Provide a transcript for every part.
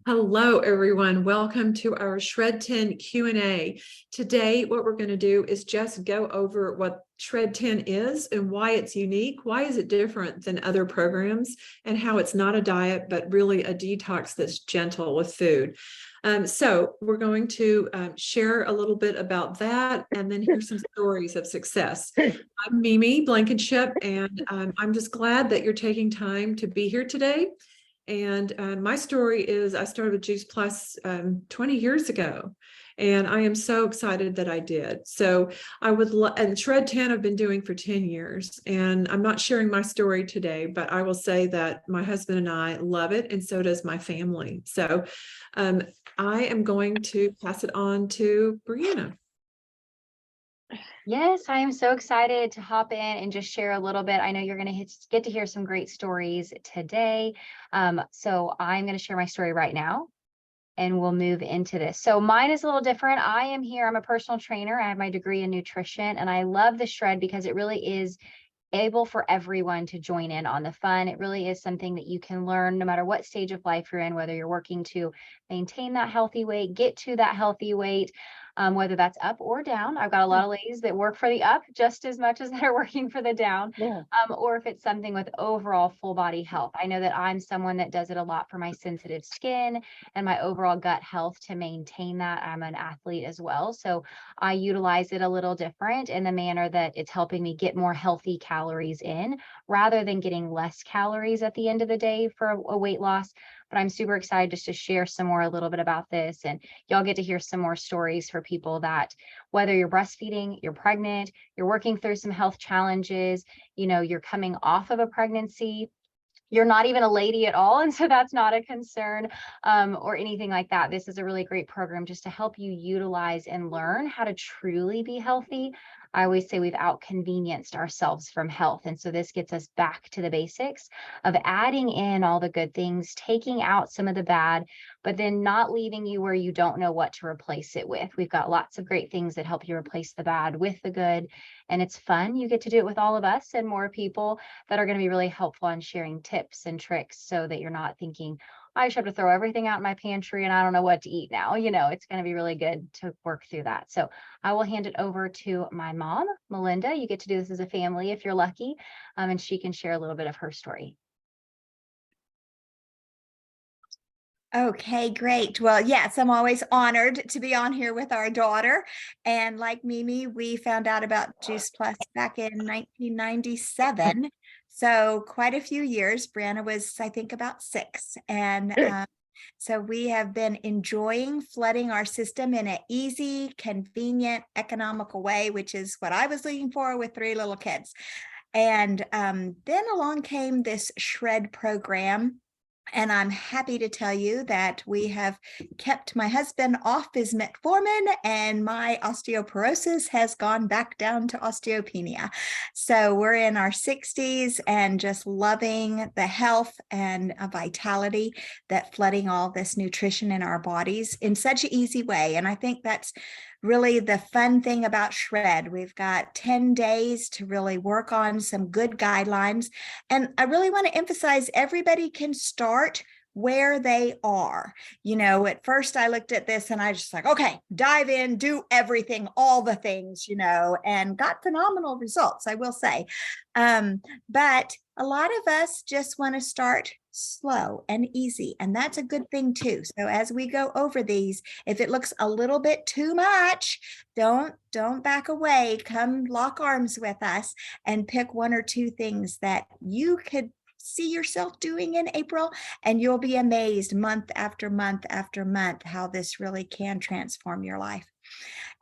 Hello, everyone. Welcome to our Shred10 Q&A. Today, what we're going to do is just go over what Shred10 is and why it's unique. Why is it different than other programs, and how it's not a diet, but really a detox that's gentle with food. So we're going to share a little bit about that and then hear some stories of success. I'm Mimi Blankenship, and I'm just glad that you're taking time to be here today. And my story is I started with Juice Plus 20 years ago, and I am so excited that I did. So I would, and Shred10 I've been doing for 10 years, and I'm not sharing my story today, but I will say that my husband and I love it, and so does my family. So I am going to pass it on to Brianna. Yes, I am so excited to hop in and just share a little bit. I know you're going to get to hear some great stories today. So I'm going to share my story right now, and we'll move into this. So mine is a little different. I'm a personal trainer. I have my degree in nutrition, and I love the Shred because it really is able for everyone to join in on the fun. It really is something that you can learn no matter what stage of life you're in, whether you're working to maintain that healthy weight, get to that healthy weight, whether that's up or down. I've got a lot of ladies that work for the up just as much as they're working for the down, or if it's something with overall full body health. I know that I'm someone that does it a lot for my sensitive skin and my overall gut health to maintain that. I'm an athlete as well, so I utilize it a little different in the manner that it's helping me get more healthy calories in rather than getting less calories at the end of the day for a weight loss. But I'm super excited just to share some more a little bit about this, and y'all get to hear some more stories for people that, whether you're breastfeeding, you're pregnant, you're working through some health challenges, you're coming off of a pregnancy, you're not even a lady at all, and so that's not a concern, or anything like that. This is a really great program just to help you utilize and learn how to truly be healthy. I always say we've out-convenienced ourselves from health, and so this gets us back to the basics of adding in all the good things, taking out some of the bad, but then not leaving you where you don't know what to replace it with. We've got lots of great things that help you replace the bad with the good, and it's fun. You get to do it with all of us and more people that are going to be really helpful on sharing tips and tricks so that you're not thinking, I just have to throw everything out in my pantry and I don't know what to eat now. It's going to be really good to work through that. So I will hand it over to my mom, Melinda. You get to do this as a family if you're lucky, and she can share a little bit of her story. Okay, great. Well, yes, I'm always honored to be on here with our daughter. And like Mimi, we found out about Juice Plus back in 1997. So quite a few years. Brianna was, I think, about 6. And so we have been enjoying flooding our system in an easy, convenient, economical way, which is what I was looking for with 3 little kids. And then along came this Shred program. And I'm happy to tell you that we have kept my husband off his metformin, and my osteoporosis has gone back down to osteopenia. So we're in our 60s and just loving the health and vitality that flooding all this nutrition in our bodies in such an easy way. And I think that's really the fun thing about Shred. We've got 10 days to really work on some good guidelines. And I really want to emphasize everybody can start where they are. At first I looked at this and I just like, okay, dive in, do everything, all the things, and got phenomenal results, I will say. But a lot of us just want to start slow and easy, and that's a good thing too. So as we go over these, if it looks a little bit too much, don't back away. Come lock arms with us and pick 1 or 2 things that you could see yourself doing in April, and you'll be amazed month after month after month how this really can transform your life.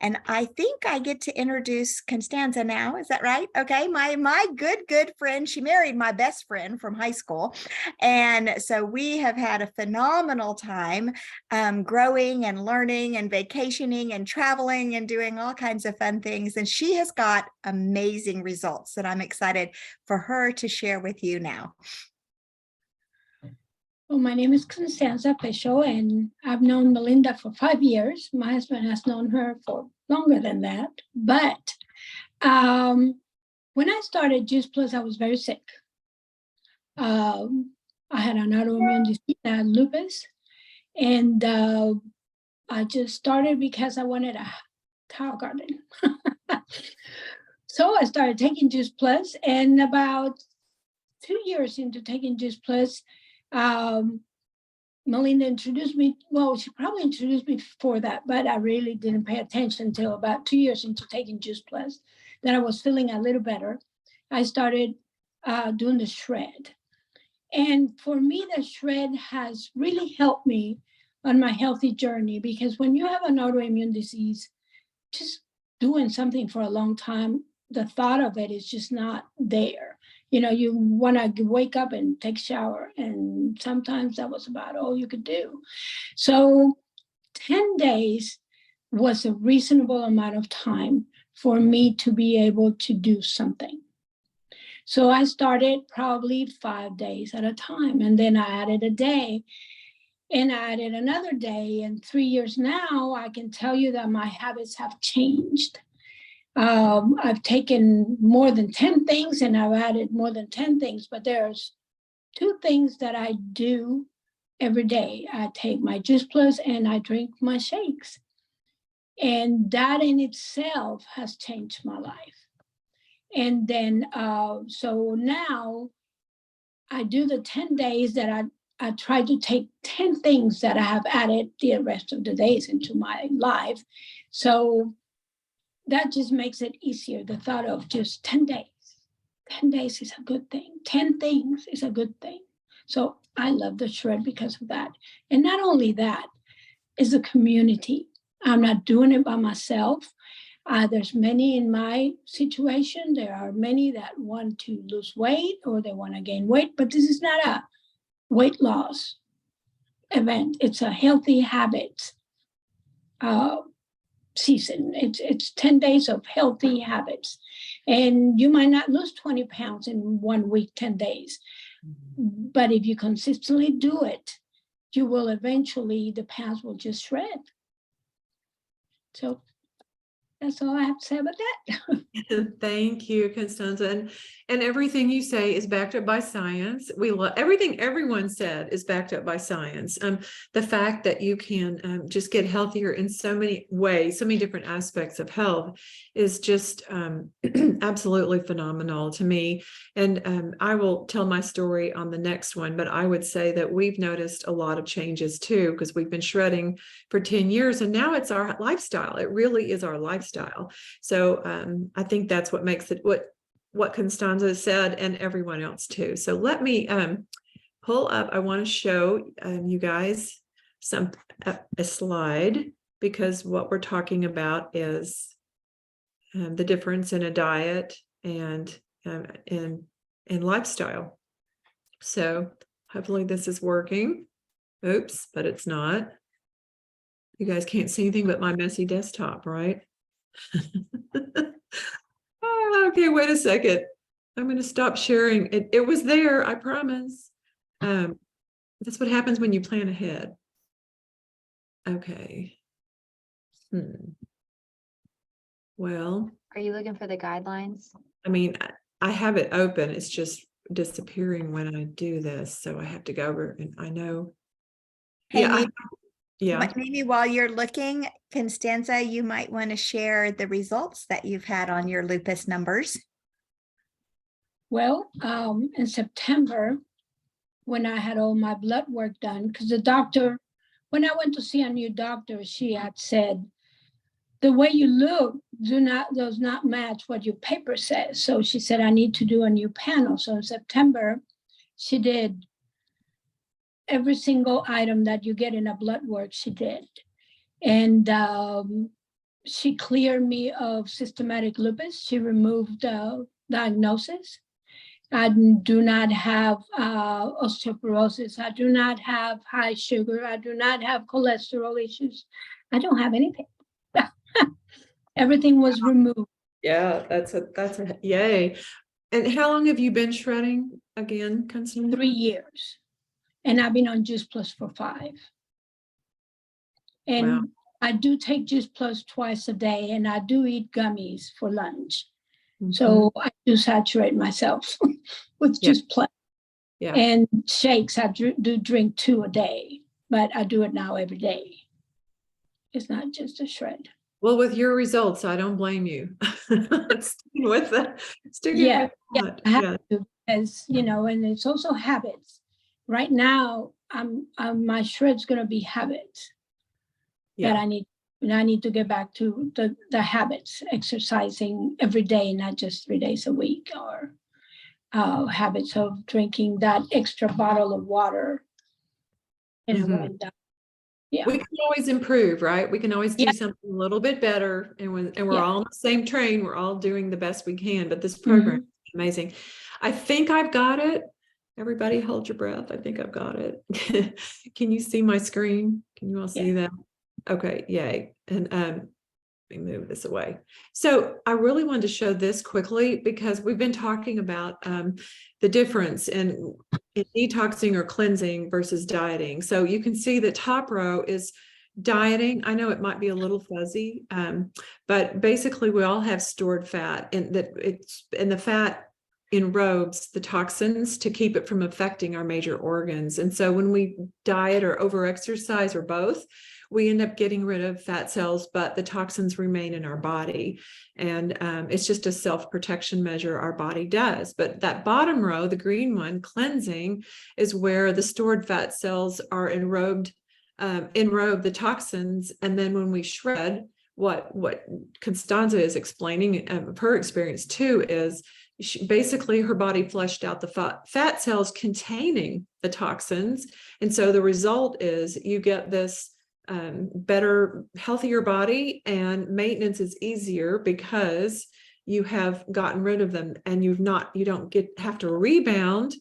And I think I get to introduce Constanza now. Is that right? Okay. My good friend. She married my best friend from high school. And so we have had a phenomenal time growing and learning and vacationing and traveling and doing all kinds of fun things. And she has got amazing results that I'm excited for her to share with you now. Well, my name is Constanza Pesho, and I've known Melinda for 5 years. My husband has known her for longer than that. But when I started Juice Plus, I was very sick. I had an autoimmune disease, I had lupus, and I just started because I wanted a tile garden. So I started taking Juice Plus, and about 2 years into taking Juice Plus, Melinda introduced me. Well, she probably introduced me before that, but I really didn't pay attention until about 2 years into taking Juice Plus, that I was feeling a little better. I started doing the Shred. And for me, the Shred has really helped me on my healthy journey, because when you have an autoimmune disease, just doing something for a long time, the thought of it is just not there. You know, you want to wake up and take a shower, and sometimes that was about all you could do. So 10 days was a reasonable amount of time for me to be able to do something. So I started probably 5 days at a time, and then I added a day, and I added another day. And 3 years now, I can tell you that my habits have changed. I've taken more than 10 things, and I've added more than 10 things, but there's 2 things that I do every day. I take my Juice Plus and I drink my shakes. And that in itself has changed my life. And then, so now I do the 10 days that I try to take 10 things that I have added the rest of the days into my life. So that just makes it easier. The thought of just 10 days. 10 days is a good thing. 10 things is a good thing. So I love the Shred because of that. And not only that, is a community. I'm not doing it by myself. There's many in my situation. There are many that want to lose weight or they want to gain weight, but this is not a weight loss event. It's a healthy habits season. It's 10 days of healthy habits. And you might not lose 20 pounds in 1 week, 10 days. But if you consistently do it, you will eventually, the pounds will just shred. So that's all I have to say about that. Thank you, Constanza. And everything you say is backed up by science. We love everything everyone said is backed up by science. The fact that you can just get healthier in so many ways, so many different aspects of health is just absolutely phenomenal to me. And I will tell my story on the next one, but I would say that we've noticed a lot of changes too, because we've been shredding for 10 years and now it's our lifestyle. It really is our lifestyle. So I think that's what makes it what Constanza said and everyone else too. So let me pull up. I want to show you guys a slide, because what we're talking about is the difference in a diet and in lifestyle. So hopefully this is working. Oops, but it's not. You guys can't see anything but my messy desktop, right? Oh, okay, wait a second. I'm going to stop sharing. It was there, I promise. That's what happens when you plan ahead. Okay. Well, Are you looking for the guidelines? I mean, I have it open. It's just disappearing when I do this. So I have to go over and I know. Hey, Yeah. But maybe while you're looking, Constanza, you might want to share the results that you've had on your lupus numbers. Well, in September, when I had all my blood work done, because the doctor, when I went to see a new doctor, she had said, the way you look does not match what your paper says. So she said, I need to do a new panel. So in September, she did every single item that you get in a blood work, she did. And she cleared me of systematic lupus. She removed diagnosis. I do not have osteoporosis. I do not have high sugar. I do not have cholesterol issues. I don't have anything. Everything was removed. Yeah, that's a yay. And how long have you been shredding again, Constance? 3 years. And I've been on Juice Plus for 5. And wow. I do take Juice Plus twice a day, and I do eat gummies for lunch. So I do saturate myself with Juice Plus. Yeah. And shakes, I do drink 2 a day, but I do it now every day. It's not just a shred. Well, with your results, I don't blame you. Sticking with that. Yeah, That. I have Yeah. to, as you know, and it's also habits. Right now, my shred's gonna be habits that Yeah. I need to get back to the habits, exercising every day, not just 3 days a week, or habits of drinking that extra bottle of water in a Mhm. rundown. Yeah. We can always improve, right? We can always do Yeah. something a little bit better. And we're Yeah. all on the same train, we're all doing the best we can. But this Mm-hmm. program is amazing. I think I've got it. Everybody hold your breath. I think I've got it. Can you see my screen? Can you all see that? Okay, yay. And let me move this away. So I really wanted to show this quickly because we've been talking about the difference in detoxing or cleansing versus dieting. So you can see the top row is dieting. I know it might be a little fuzzy, but basically we all have stored fat, and that it's and the fat enrobes the toxins to keep it from affecting our major organs. And so when we diet or overexercise or both, we end up getting rid of fat cells, but the toxins remain in our body. And it's just a self-protection measure our body does. But that bottom row, the green one, cleansing, is where the stored fat cells are enrobe the toxins. And then when we shred, what Constanza is explaining her experience too is basically her body flushed out the fat cells containing the toxins. And so the result is you get this better, healthier body, and maintenance is easier because you have gotten rid of them, and you don't have to rebound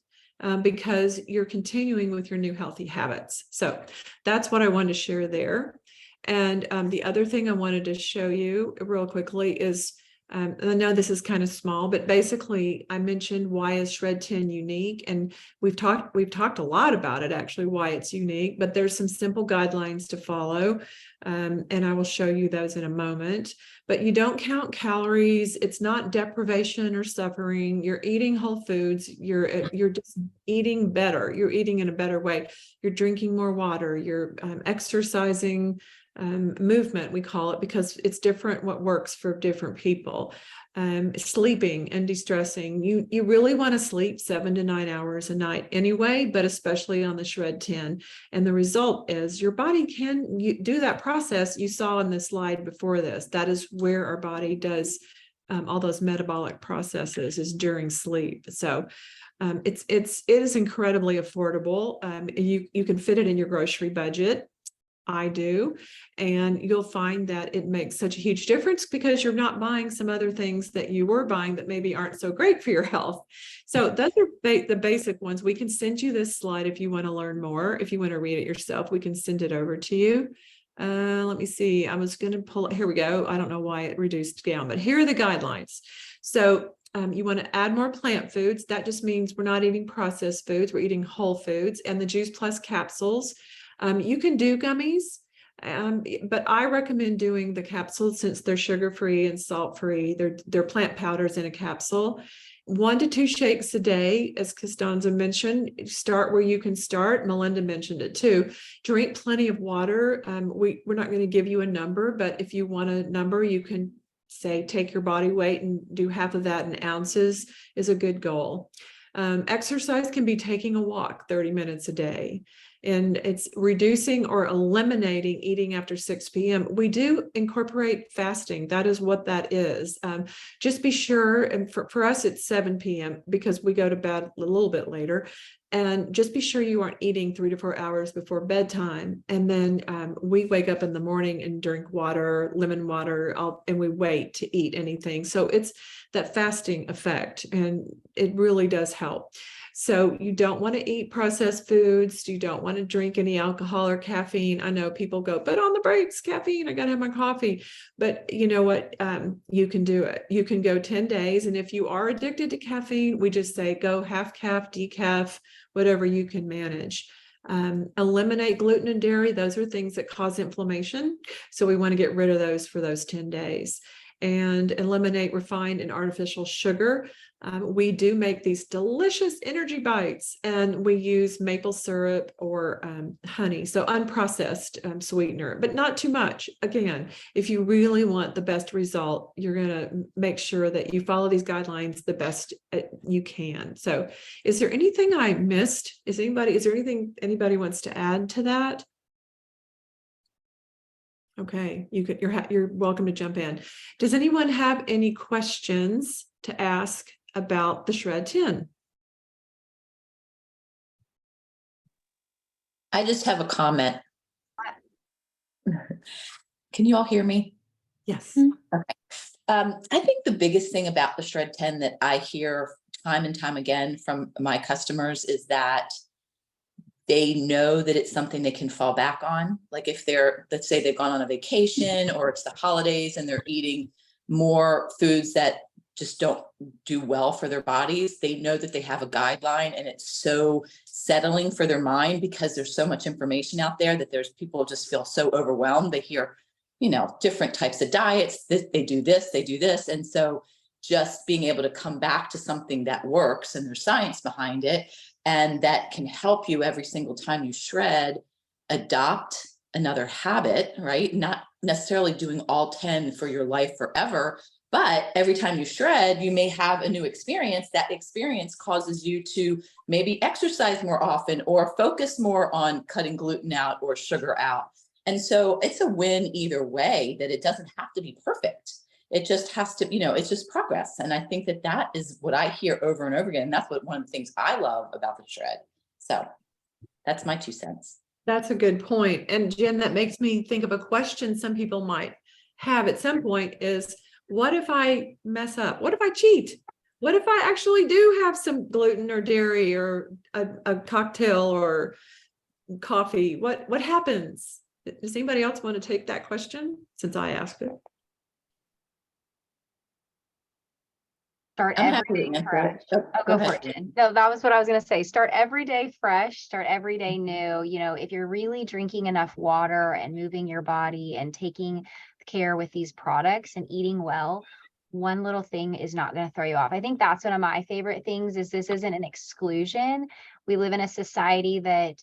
because you're continuing with your new healthy habits. So that's what I wanted to share there. And the other thing I wanted to show you real quickly is, I know this is kind of small, but basically I mentioned why is Shred10 unique, and we've talked a lot about it, actually, why it's unique, but there's some simple guidelines to follow, and I will show you those in a moment. But you don't count calories. It's not deprivation or suffering. You're eating whole foods. You're just eating better. You're eating in a better way. You're drinking more water. You're exercising. Movement, we call it, because it's different what works for different people. Sleeping and de-stressing. You really want to sleep 7 to 9 hours a night anyway, but especially on the Shred10. And the result is your body can do that process you saw in the slide before this. That is where our body does all those metabolic processes, is during sleep. So it is incredibly affordable. You can fit it in your grocery budget. I do. And you'll find that it makes such a huge difference because you're not buying some other things that you were buying that maybe aren't so great for your health. So those are the basic ones. We can send you this slide if you want to learn more. If you want to read it yourself, we can send it over to you. Let me see. I was going to pull it. Here we go. I don't know why it reduced down, but here are the guidelines. So you want to add more plant foods. That just means we're not eating processed foods. We're eating whole foods, and the Juice Plus capsules. You can do gummies, but I recommend doing the capsules since they're sugar-free and salt-free. They're plant powders in a capsule. 1 to 2 shakes a day, as Costanza mentioned. Start where you can start. Melinda mentioned it too. Drink plenty of water. We're not going to give you a number, but if you want a number, you can say take your body weight and do half of that in ounces is a good goal. Exercise can be taking a walk 30 minutes a day. And it's reducing or eliminating eating after 6 p.m. We do incorporate fasting. That is what that is. Just be sure, and for us, it's 7 p.m. because we go to bed a little bit later. And just be sure you aren't eating 3 to 4 hours before bedtime. And then we wake up in the morning and drink water, lemon water, and we wait to eat anything. So it's that fasting effect, and it really does help. So you don't want to eat processed foods. You don't want to drink any alcohol or caffeine. I know people go, but on the breaks, caffeine, I got to have my coffee. But you know what? You can do it. You can go 10 days. And if you are addicted to caffeine, we just say go half calf, decaf, whatever you can manage. Eliminate gluten and dairy. Those are things that cause inflammation. So we want to get rid of those for those 10 days. And eliminate refined and artificial sugar. We do make these delicious energy bites, and we use maple syrup or honey, so unprocessed sweetener, but not too much. Again, if you really want the best result, you're going to make sure that you follow these guidelines the best you can. So is there anything I missed? Is there anything anybody wants to add to that? Okay, you're welcome to jump in. Does anyone have any questions to ask about the Shred10? I just have a comment. Can you all hear me? Yes. Okay. I think the biggest thing about the Shred10 that I hear time and time again from my customers is that they know that it's something they can fall back on. Like if let's say they've gone on a vacation or it's the holidays and they're eating more foods that just don't do well for their bodies, they know that they have a guideline, and it's so settling for their mind because there's so much information out there that there's people just feel so overwhelmed. They hear, different types of diets, they do this, they do this. And so just being able to come back to something that works and there's science behind it, and that can help you every single time you shred, adopt another habit, right? Not necessarily doing all 10 for your life forever, but every time you shred, you may have a new experience. That experience causes you to maybe exercise more often or focus more on cutting gluten out or sugar out. And so it's a win either way, that it doesn't have to be perfect. It just has to, it's just progress. And I think that is what I hear over and over again. And that's one of the things I love about the shred. So that's my 2 cents. That's a good point. And Jen, that makes me think of a question some people might have at some point is, what if I mess up? What if I cheat? What if I actually do have some gluten or dairy or a cocktail or coffee? What happens? Does anybody else want to take that question since I asked it? Start I'm every happy day to answer fresh. it. Oh, go for it, Jen. No, that was what I was going to say. Start every day fresh, start every day new. If you're really drinking enough water and moving your body and taking care with these products and eating well, one little thing is not going to throw you off. I think that's one of my favorite things is this isn't an exclusion. We live in a society that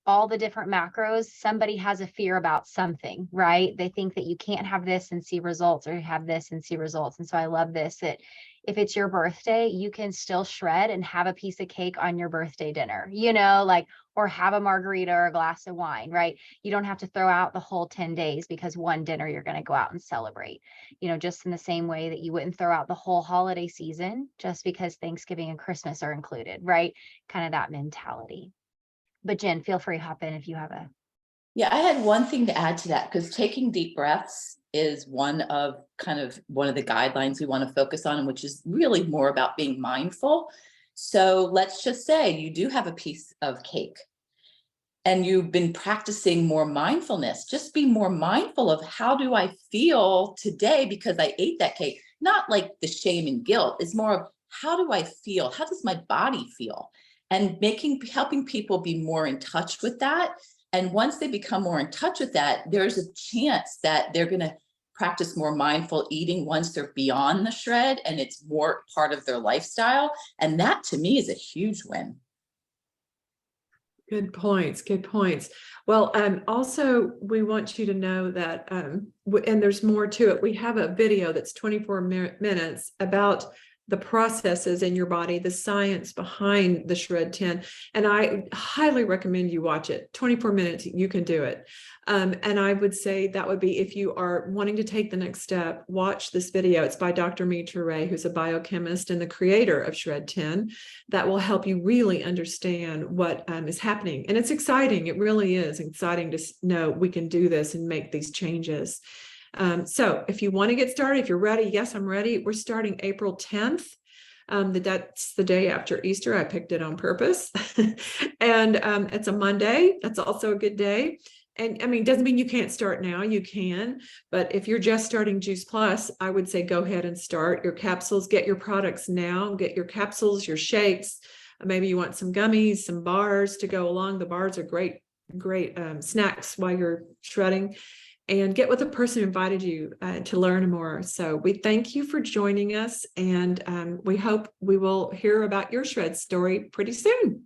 all the different macros, somebody has a fear about something, right? They think that you can't have this and see results, or have this and see results. And so I love this, that if it's your birthday, you can still shred and have a piece of cake on your birthday dinner, or have a margarita or a glass of wine, right? You don't have to throw out the whole 10 days because one dinner you're going to go out and celebrate, just in the same way that you wouldn't throw out the whole holiday season just because Thanksgiving and Christmas are included, right? Kind of that mentality. But Jen, feel free to hop in if you have a. Yeah, I had one thing to add to that, because taking deep breaths is one of the guidelines we want to focus on, which is really more about being mindful. So let's just say you do have a piece of cake and you've been practicing more mindfulness. Just be more mindful of, how do I feel today because I ate that cake? Not like the shame and guilt. It's more of, how do I feel? How does my body feel? And helping people be more in touch with that. And once they become more in touch with that, there's a chance that they're going to practice more mindful eating once they're beyond the shred and it's more part of their lifestyle. And that to me is a huge win. Good points. Good points. Well, also, we want you to know that, and there's more to it. We have a video that's 24 minutes about the processes in your body, the science behind the Shred10. And I highly recommend you watch it. 24 minutes, you can do it. And I would say that would be, if you are wanting to take the next step, watch this video. It's by Dr. Mitra Ray, who's a biochemist and the creator of Shred10. That will help you really understand what is happening. And it's exciting. It really is exciting to know we can do this and make these changes. So if you want to get started, if you're ready, yes, I'm ready. We're starting April 10th. That's the day after Easter. I picked it on purpose. And it's a Monday. That's also a good day. And I mean, doesn't mean you can't start now, you can, but if you're just starting Juice Plus, I would say go ahead and start your capsules, get your products now, get your capsules, your shakes. Maybe you want some gummies, some bars to go along. The bars are great snacks while you're shredding. and get with the person who invited you to learn more. So we thank you for joining us, and we hope we will hear about your shred story pretty soon.